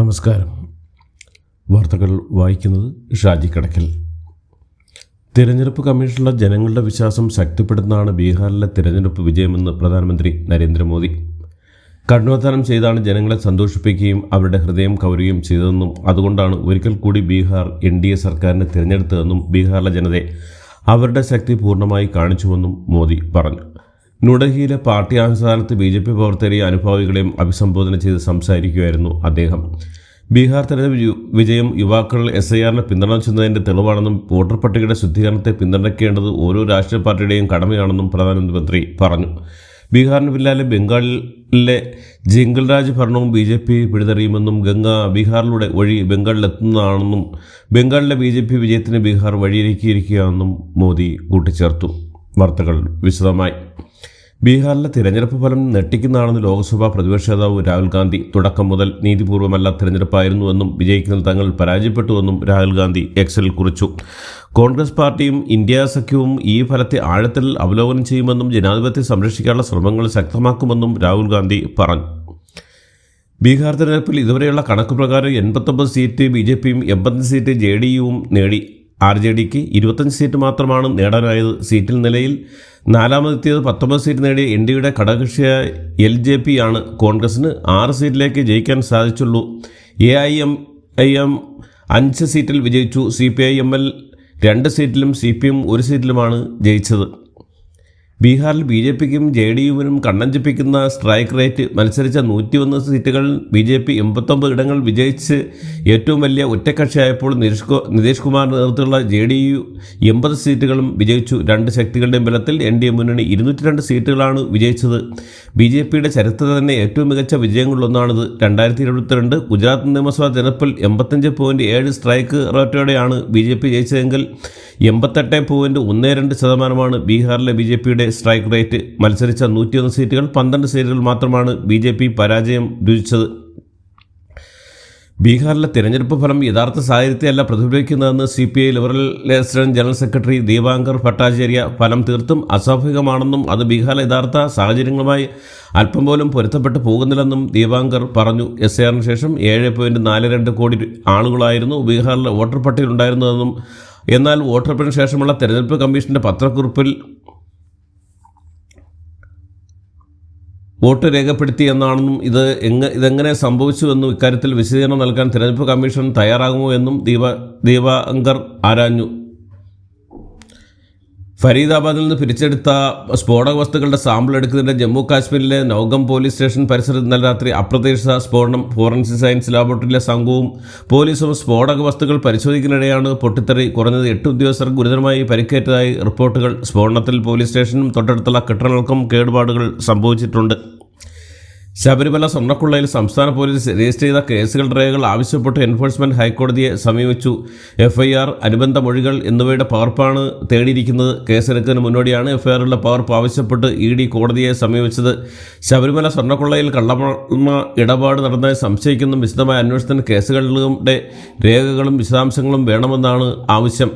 നമസ്കാരം. വാർത്തകൾ വായിക്കുന്നത് ഷാജി കടക്കൽ. തിരഞ്ഞെടുപ്പ് കമ്മീഷനിലെ ജനങ്ങളുടെ വിശ്വാസം ശക്തിപ്പെടുത്തുന്നതാണ് ബീഹാറിലെ തിരഞ്ഞെടുപ്പ് വിജയമെന്ന് പ്രധാനമന്ത്രി നരേന്ദ്രമോദി. കഠിനാധ്വാനം ചെയ്താണ് ജനങ്ങളെ സന്തോഷിപ്പിക്കുകയും അവരുടെ ഹൃദയം കവരുകയും ചെയ്തതെന്നും അതുകൊണ്ടാണ് ഒരിക്കൽ കൂടി ബീഹാർ NDA സർക്കാരിനെ തിരഞ്ഞെടുത്തതെന്നും ബീഹാറിലെ ജനതയെ അവരുടെ ശക്തി പൂർണ്ണമായി കാണിച്ചുവെന്നും മോദി പറഞ്ഞു. ന്യൂഡൽഹിയിലെ പാർട്ടി ആസ്ഥാനത്ത് BJP പ്രവർത്തകരെയും അനുഭാവികളെയും അഭിസംബോധന ചെയ്ത് സംസാരിക്കുകയായിരുന്നു അദ്ദേഹം. ബീഹാർ തെരഞ്ഞെടുപ്പ് വിജയം യുവാക്കൾ SIRനെ പിന്തുണച്ചതിൻ്റെ തെളിവാണെന്നും വോട്ടർ പട്ടികയുടെ ശുദ്ധീകരണത്തെ പിന്തുണയ്ക്കേണ്ടത് ഓരോ രാഷ്ട്രീയ പാർട്ടിയുടെയും കടമയാണെന്നും പ്രധാനമന്ത്രി പറഞ്ഞു. ബീഹാറിന് പിന്നാലെ ബംഗാളിലെ ജിംഗിൾരാജ് ഭരണവും BJP പിടിതെറിയുമെന്നും ഗംഗ ബീഹാറിലൂടെ വഴി ബംഗാളിലെത്തുന്നതാണെന്നും ബംഗാളിലെ BJP വിജയത്തിന് ബീഹാർ വഴിയൊരുക്കിയിരിക്കുകയാണെന്നും മോദി കൂട്ടിച്ചേർത്തു. വാർത്തകൾ വിശദമായി. ബീഹാറിലെ തിരഞ്ഞെടുപ്പ് ഫലം ഞെട്ടിക്കുന്നതാണെന്ന് ലോക്സഭാ പ്രതിപക്ഷ നേതാവ് രാഹുൽ ഗാന്ധി. തുടക്കം മുതൽ നീതിപൂർവ്വമല്ല തിരഞ്ഞെടുപ്പായിരുന്നുവെന്നും വിജയിക്കുന്നതിൽ തങ്ങൾ പരാജയപ്പെട്ടുവെന്നും രാഹുൽ ഗാന്ധി എക്സിൽ കുറിച്ചു. കോൺഗ്രസ് പാർട്ടിയും ഇന്ത്യ സഖ്യവും ഈ ഫലത്തെ ആഴത്തിൽ അവലോകനം ചെയ്യുമെന്നും ജനാധിപത്യത്തെ സംരക്ഷിക്കാനുള്ള ശ്രമങ്ങൾ ശക്തമാക്കുമെന്നും രാഹുൽ ഗാന്ധി പറഞ്ഞു. ബീഹാർ തിരഞ്ഞെടുപ്പിൽ ഇതുവരെയുള്ള കണക്ക് പ്രകാരം 89 സീറ്റ് BJPയും 85 സീറ്റ് JDUവും നേടി. RJDക്ക് 25 സീറ്റ് മാത്രമാണ് നേടാനായത്. സീറ്റിൽ നിലയിൽ നാലാമതെത്തിയത് 19 സീറ്റ് നേടിയ NDAയുടെ ഘടകകക്ഷിയായ LJP ആണ്. കോൺഗ്രസിന് 6 സീറ്റിലേക്ക് ജയിക്കാൻ സാധിച്ചുള്ളൂ. AIMIM 5 സീറ്റിൽ വിജയിച്ചു. CPIML 2 സീറ്റിലും CPM 1 സീറ്റിലുമാണ് ജയിച്ചത്. ബീഹാറിൽ BJPക്കും JDUവിനും കണ്ണഞ്ചിപ്പിക്കുന്ന സ്ട്രൈക്ക് റേറ്റ്. മത്സരിച്ച 101 സീറ്റുകൾ BJP 89 ഇടങ്ങൾ വിജയിച്ച് ഏറ്റവും വലിയ ഒറ്റക്കക്ഷിയായപ്പോൾ നിതീഷ് കുമാറിന്റെ നേതൃത്വത്തിലുള്ള JDU 80 സീറ്റുകളും വിജയിച്ചു. രണ്ട് ശക്തികളുടെയും ബലത്തിൽ NDA മുന്നണി 202 സീറ്റുകളാണ് വിജയിച്ചത്. BJPയുടെ ചരിത്രത്തിൽ തന്നെ ഏറ്റവും മികച്ച വിജയങ്ങളിലൊന്നാണിത്. 2022 ഗുജറാത്ത് നിയമസഭാ തെരഞ്ഞെടുപ്പിൽ 85.7 സ്ട്രൈക്ക് റേറ്റോടെയാണ് BJP ജയിച്ചതെങ്കിൽ 88.12% ബീഹാറിലെ BJPയുടെ സ്ട്രൈക്ക് റേറ്റ്. മത്സരിച്ച 101 സീറ്റുകൾ 12 സീറ്റുകൾ മാത്രമാണ് BJP പരാജയം രുചിച്ചത്. ബീഹാറിലെ തിരഞ്ഞെടുപ്പ് ഫലം യഥാർത്ഥ സാഹചര്യത്തെയല്ല പ്രതിഫലിക്കുന്നതെന്ന് CPI liberal lieutenant general secretary Dipankar Bhattacharya. ഫലം തീർത്തും അസ്വാഭാവികമാണെന്നും അത് ബീഹാറിലെ യഥാർത്ഥ സാഹചര്യങ്ങളുമായി അല്പം പോലും പൊരുത്തപ്പെട്ടു പോകുന്നില്ലെന്നും ദീപാങ്കർ പറഞ്ഞു. SIRന് ശേഷം 7.42 കോടി ആളുകളായിരുന്നു ബീഹാറിലെ വോട്ടർ പട്ടികയിലുണ്ടായിരുന്നതെന്നും എന്നാൽ വോട്ടെടുപ്പിന് ശേഷമുള്ള തെരഞ്ഞെടുപ്പ് കമ്മീഷന്റെ പത്രക്കുറിപ്പിൽ വോട്ട് രേഖപ്പെടുത്തിയെന്നാണെന്നും ഇതെങ്ങനെ സംഭവിച്ചുവെന്നും ഇക്കാര്യത്തിൽ വിശദീകരണം നൽകാൻ തെരഞ്ഞെടുപ്പ് കമ്മീഷൻ തയ്യാറാകുമോ എന്നും ദീപാങ്കർ ആരാഞ്ഞു. ഫരീദാബാദിൽ നിന്ന് പിരിച്ചെടുത്ത സ്ഫോടക വസ്തുക്കളുടെ സാമ്പിൾ എടുക്കുന്നതിൻ്റെ ജമ്മു കാശ്മീരിലെ നൌഗം പോലീസ് സ്റ്റേഷൻ പരിസരത്ത് ഇന്നലെ രാത്രി അപ്രതീക്ഷിത സ്ഫോടനം. ഫോറൻസിക് സയൻസ് ലാബോറട്ടറിയിലെ സംഘവും പോലീസും സ്ഫോടക വസ്തുക്കൾ പരിശോധിക്കുന്നതിനിടെയാണ് പൊട്ടിത്തെറി. കുറഞ്ഞത് 8 ഉദ്യോഗസ്ഥർ ഗുരുതരമായി പരിക്കേറ്റതായി റിപ്പോർട്ടുകൾ. സ്ഫോടനത്തിൽ പോലീസ് സ്റ്റേഷനും തൊട്ടടുത്തുള്ള കെട്ടിടങ്ങൾക്കും കേടുപാടുകൾ സംഭവിച്ചിട്ടുണ്ട്. ശബരിമല സ്വർണ്ണക്കൊള്ളയിൽ സംസ്ഥാന പോലീസ് രജിസ്റ്റർ ചെയ്ത കേസുകളുടെ രേഖകൾ ആവശ്യപ്പെട്ട് എൻഫോഴ്സ്മെന്റ് ഹൈക്കോടതിയെ സമീപിച്ചു. FIR, അനുബന്ധ മൊഴികൾ എന്നിവയുടെ പകർപ്പാണ് തേടിയിരിക്കുന്നത്. കേസെടുക്കുന്നതിന് മുന്നോടിയാണ് FIRലുള്ള പകർപ്പ് ആവശ്യപ്പെട്ട് ED കോടതിയെ സമീപിച്ചത്. ശബരിമല സ്വർണ്ണക്കൊള്ളയിൽ കള്ളപ്പണ ഇടപാട് നടന്നതായി സംശയിക്കുന്ന വിശദമായ അന്വേഷണത്തിന് കേസുകളുടെ രേഖകളും വിശദാംശങ്ങളും വേണമെന്നാണ് ആവശ്യം.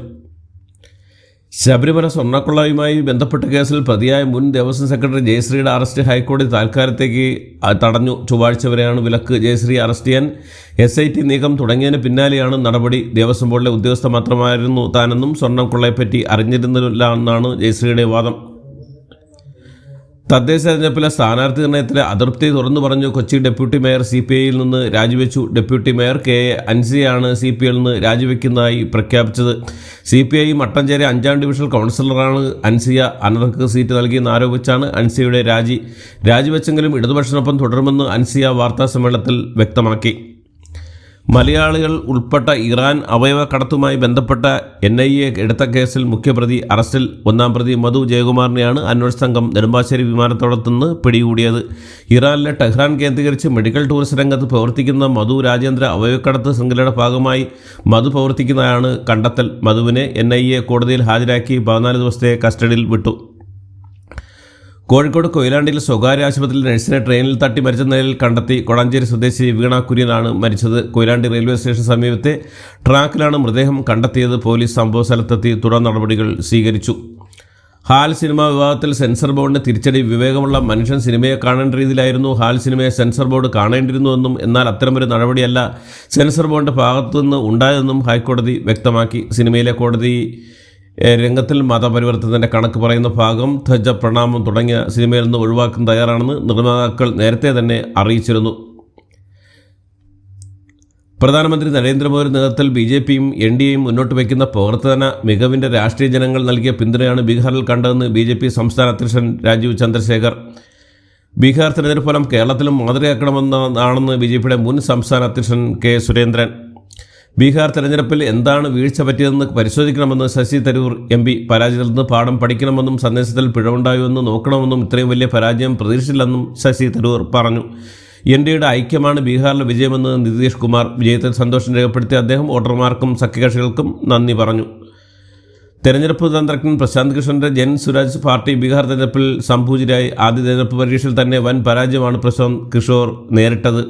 ശബരിമല സ്വർണ്ണക്കൊള്ളയുമായി ബന്ധപ്പെട്ട കേസിൽ പ്രതിയായ മുൻ ദേവസ്വം സെക്രട്ടറി ജയശ്രീയുടെ അറസ്റ്റ് ഹൈക്കോടതി താൽക്കാലത്തേക്ക് തടഞ്ഞു. ചൊവ്വാഴ്ച വരെയാണ് വിലക്ക്. ജയശ്രീ അറസ്റ്റ് ചെയ്യാൻ SIT നീക്കം തുടങ്ങിയതിന് പിന്നാലെയാണ് നടപടി. ദേവസ്വം ബോർഡിലെ ഉദ്യോഗസ്ഥ മാത്രമായിരുന്നു താനെന്നും സ്വർണ്ണക്കൊള്ളയെപ്പറ്റി അറിഞ്ഞിരുന്നില്ല എന്നാണ് ജയശ്രീയുടെ വാദം. തദ്ദേശ തെരഞ്ഞെടുപ്പിലെ സ്ഥാനാർത്ഥി നിർണയത്തിലെ അതൃപ്തി തുറന്നു പറഞ്ഞു. കൊച്ചി ഡെപ്യൂട്ടി മേയർ CPIയിൽ നിന്ന് രാജിവെച്ചു. ഡെപ്യൂട്ടി മേയർ KA അൻസിയാണ് CPIയിൽ നിന്ന് രാജിവെക്കുന്നതായി പ്രഖ്യാപിച്ചത്. CPI മട്ടഞ്ചേരി 5ാം ഡിവിഷണൽ കൗൺസിലറാണ് അൻസിയ. അനർഹർക്ക് സീറ്റ് നൽകിയെന്ന് ആരോപിച്ചാണ് അൻസിയുടെ രാജിവെച്ചെങ്കിലും ഇടതുപക്ഷത്തിനൊപ്പം തുടരുമെന്ന് അൻസിയ വാർത്താസമ്മേളനത്തിൽ വ്യക്തമാക്കി. മലയാളികൾ ഉൾപ്പെട്ട ഇറാൻ അവയവ കടത്തുമായി ബന്ധപ്പെട്ട NIA എടുത്ത കേസിൽ മുഖ്യപ്രതി അറസ്റ്റിൽ. 1ാം പ്രതി മധു ജയകുമാറിനെയാണ് അന്വേഷണ സംഘം നെടുമ്പാശ്ശേരി വിമാനത്താവളത്തുനിന്ന് പിടികൂടിയത്. ഇറാനിലെ ടെഹ്റാൻ കേന്ദ്രീകരിച്ച് മെഡിക്കൽ ടൂറിസം രംഗത്ത് പ്രവർത്തിക്കുന്ന മധു രാജ്യാന്തര അവയവക്കടത്ത് ശൃംഖലയുടെ ഭാഗമായി മധു പ്രവർത്തിക്കുന്നതാണ് കണ്ടെത്തൽ. മധുവിനെ NIA കോടതിയിൽ ഹാജരാക്കി 14 ദിവസത്തെ കസ്റ്റഡിയിൽ വിട്ടു. കോഴിക്കോട് കൊയിലാണ്ടിയിൽ സ്വകാര്യ ആശുപത്രിയിൽ നഴ്സിനെ ട്രെയിനിൽ തട്ടി മരിച്ച നിലയിൽ കണ്ടെത്തി. കൊളാഞ്ചേരി സ്വദേശി വീണ കുര്യനാണ് മരിച്ചത്. കൊയിലാണ്ടി റെയിൽവേ സ്റ്റേഷൻ സമീപത്തെ ട്രാക്കിലാണ് മൃതദേഹം കണ്ടെത്തിയത്. പോലീസ് സംഭവ സ്ഥലത്തെത്തി തുടർ നടപടികൾ സ്വീകരിച്ചു. ഹാൽ സിനിമ വിവാദത്തിൽ സെൻസർ ബോർഡിന് തിരിച്ചടി. വിവേകമുള്ള മനുഷ്യൻ സിനിമയെ കാണേണ്ട രീതിയിലായിരുന്നു ഹാൽ സിനിമയെ സെൻസർ ബോർഡ് കാണേണ്ടിരുന്നുവെന്നും എന്നാൽ അത്തരമൊരു നടപടിയല്ല സെൻസർ ബോർഡിൻ്റെ ഭാഗത്തുനിന്ന് ഉണ്ടായതെന്നും ഹൈക്കോടതി വ്യക്തമാക്കി. സിനിമയിലെ കോടതി രംഗത്തിൽ മതപരിവർത്തനത്തിൻ്റെ കണക്ക് പറയുന്ന ഭാഗം, ധ്വജ പ്രണാമം തുടങ്ങിയ സിനിമയിൽ നിന്ന് ഒഴിവാക്കാൻ തയ്യാറാണെന്ന് നിർമ്മാതാക്കൾ നേരത്തെ തന്നെ അറിയിച്ചിരുന്നു. പ്രധാനമന്ത്രി നരേന്ദ്രമോദി നേതൃത്വത്തിൽ BJPയും NDAയും മുന്നോട്ട് വയ്ക്കുന്ന പ്രവർത്തന മികവിൻ്റെ രാഷ്ട്രീയ ജനങ്ങൾ നൽകിയ പിന്തുണയാണ് ബീഹാറിൽ കണ്ടതെന്ന് BJP സംസ്ഥാന അധ്യക്ഷൻ രാജീവ് ചന്ദ്രശേഖർ. ബീഹാർ തിരഞ്ഞെടുപ്പ് ഫലം കേരളത്തിലും മാതൃകയാക്കണമെന്നാണെന്ന് BJPയുടെ മുൻ സംസ്ഥാന അധ്യക്ഷൻ K. സുരേന്ദ്രൻ. ബീഹാർ തെരഞ്ഞെടുപ്പിൽ എന്താണ് വീഴ്ച പറ്റിയതെന്ന് പരിശോധിക്കണമെന്ന് ശശി തരൂർ MP. പരാജയത്തിൽ നിന്ന് പാഠം പഠിക്കണമെന്നും സന്ദേശത്തിൽ പിഴവുണ്ടായുവെന്ന് നോക്കണമെന്നും ഇത്രയും വലിയ പരാജയം പ്രതീക്ഷിച്ചില്ലെന്നും ശശി തരൂർ പറഞ്ഞു. NDAയുടെ ഐക്യമാണ് ബീഹാറിലെ വിജയമെന്ന് നിതീഷ് കുമാർ. വിജയത്തിൽ സന്തോഷം രേഖപ്പെടുത്തിയ അദ്ദേഹം വോട്ടർമാർക്കും സഖ്യകക്ഷികൾക്കും നന്ദി പറഞ്ഞു. തെരഞ്ഞെടുപ്പ് തന്ത്രജ്ഞൻ പ്രശാന്ത് കിഷോറിൻ്റെ ജൻ സുരാജ് പാർട്ടി ബീഹാർ തെരഞ്ഞെടുപ്പിൽ സംഭൂജിരായി. ആദ്യ തെരഞ്ഞെടുപ്പ് പരീക്ഷയിൽ തന്നെ വൻ പരാജയമാണ് പ്രശാന്ത് കിഷോർ നേരിട്ടത്.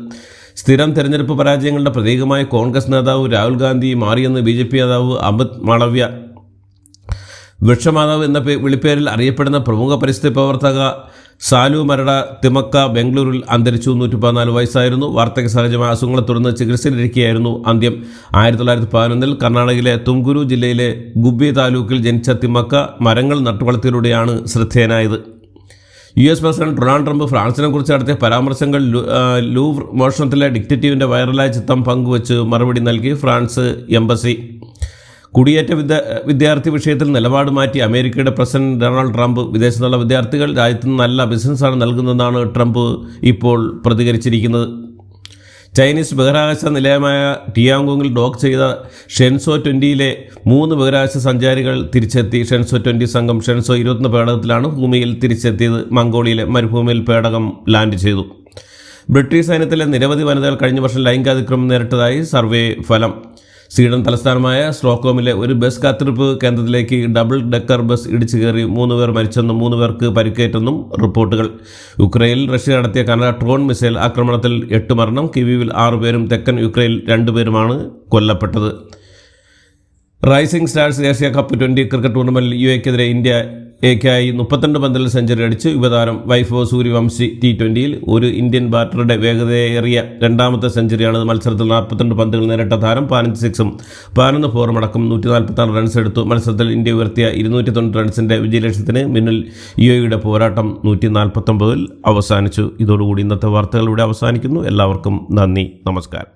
സ്ഥിരം തെരഞ്ഞെടുപ്പ് പരാജയങ്ങളുടെ പ്രതീകമായി കോൺഗ്രസ് നേതാവ് രാഹുൽ ഗാന്ധി മാറിയെന്ന് BJP നേതാവ് അമിത് മാളവ്യ. വൃക്ഷമാതാവ് എന്ന വിളിപ്പേരിൽ അറിയപ്പെടുന്ന പ്രമുഖ പരിസ്ഥിതി പ്രവർത്തക സാലു മരട തിമക്ക ബംഗളൂരിൽ അന്തരിച്ചു. 114 വയസ്സായിരുന്നു. വാർദ്ധക്യ സഹജമായ അസുഖങ്ങളെ തുടർന്ന് ചികിത്സയിലിരിക്കുകയായിരുന്നു അന്ത്യം. 1911 കർണാടകയിലെ തുംകുരു ജില്ലയിലെ ഗുബ്ബി താലൂക്കിൽ ജനിച്ച തിമക്ക മരങ്ങൾ നട്ടുവളർത്തിയതിലൂടെയാണ് ശ്രദ്ധേയനായത്. US പ്രസിഡന്റ് ഡൊണാൾഡ് ട്രംപ് ഫ്രാൻസിനെ കുറിച്ച് നടത്തിയ പരാമർശങ്ങൾ ലൂവർ മോഷണത്തിലെ ഡിക്റ്റേറ്റീവിൻ്റെ വൈറലായ ചിത്രം പങ്കുവച്ച് മറുപടി നൽകി ഫ്രാൻസ് എംബസി. കുടിയേറ്റ വിദ്യാർത്ഥി വിഷയത്തിൽ നിലപാട് മാറ്റി അമേരിക്കയുടെ പ്രസിഡന്റ് ഡൊണാൾഡ് ട്രംപ്. വിദേശത്തുള്ള വിദ്യാർത്ഥികൾ രാജ്യത്തിന് നല്ല ബിസിനസ്സാണ് നൽകുന്നതെന്നാണ് ട്രംപ് ഇപ്പോൾ പ്രതികരിച്ചിരിക്കുന്നത്. ചൈനീസ് ബഹിരാകാശ നിലയമായ ടിയാങ്കോങ്ങിൽ ഡോക്ക് ചെയ്ത ഷെൻസോ 20യിലെ 3 ബഹിരാകാശ സഞ്ചാരികൾ തിരിച്ചെത്തി. ഷെൻസോ 20 സംഘം ഷെൻസോ 21 പേടകത്തിലാണ് ഭൂമിയിൽ തിരിച്ചെത്തിയത്. മംഗോളിയയിലെ മരുഭൂമിയിൽ പേടകം ലാൻഡ് ചെയ്തു. ബ്രിട്ടീഷ് സൈന്യത്തിലെ നിരവധി വനിതകൾ കഴിഞ്ഞ വർഷം ലൈംഗികാതിക്രമം നേരിട്ടതായി സർവേ ഫലം. സ്വീഡൻ തലസ്ഥാനമായ സ്റ്റോക്ക്ഹോമിലെ ഒരു ബസ് കാത്തിരിപ്പ് കേന്ദ്രത്തിലേക്ക് ഡബിൾ ഡെക്കർ ബസ് ഇടിച്ചു കയറി 3 പേർ മരിച്ചെന്നും 3 പേർക്ക് പരിക്കേറ്റെന്നും റിപ്പോർട്ടുകൾ. യുക്രൈനിൽ റഷ്യ നടത്തിയ കനത്ത ഡ്രോൺ മിസൈൽ ആക്രമണത്തിൽ 8 മരണം. കിവീവിൽ 6 പേരും തെക്കൻ യുക്രൈനിൽ 2 പേരുമാണ് കൊല്ലപ്പെട്ടത്. Rising Stars Asia Cup 20 cricket ടൂർണമെൻറ്റിൽ UAEക്കെതിരെ ഇന്ത്യയ്ക്കായി 32 പന്തിൽ സെഞ്ചുറി അടിച്ചു യുവതാരം വൈഭവ് സൂര്യവംശി. T20യിൽ ഒരു ഇന്ത്യൻ ബാറ്ററുടെ വേഗതയേറിയ രണ്ടാമത്തെ സെഞ്ചുറിയാണ്. മത്സരത്തിൽ 42 പന്തുകൾ നേരിട്ട താരം 15 സിക്സും 11 ഫോറും അടക്കം 146 റൺസ് എടുത്തു. മത്സരത്തിൽ ഇന്ത്യ ഉയർത്തിയ 290 റൺസിൻ്റെ വിജയലക്ഷ്യത്തിന് മുന്നിൽ UAEയുടെ പോരാട്ടം 149 അവസാനിച്ചു. ഇതോടുകൂടി ഇന്നത്തെ വാർത്തകൾ ഇവിടെ അവസാനിക്കുന്നു. എല്ലാവർക്കും നന്ദി, നമസ്കാരം.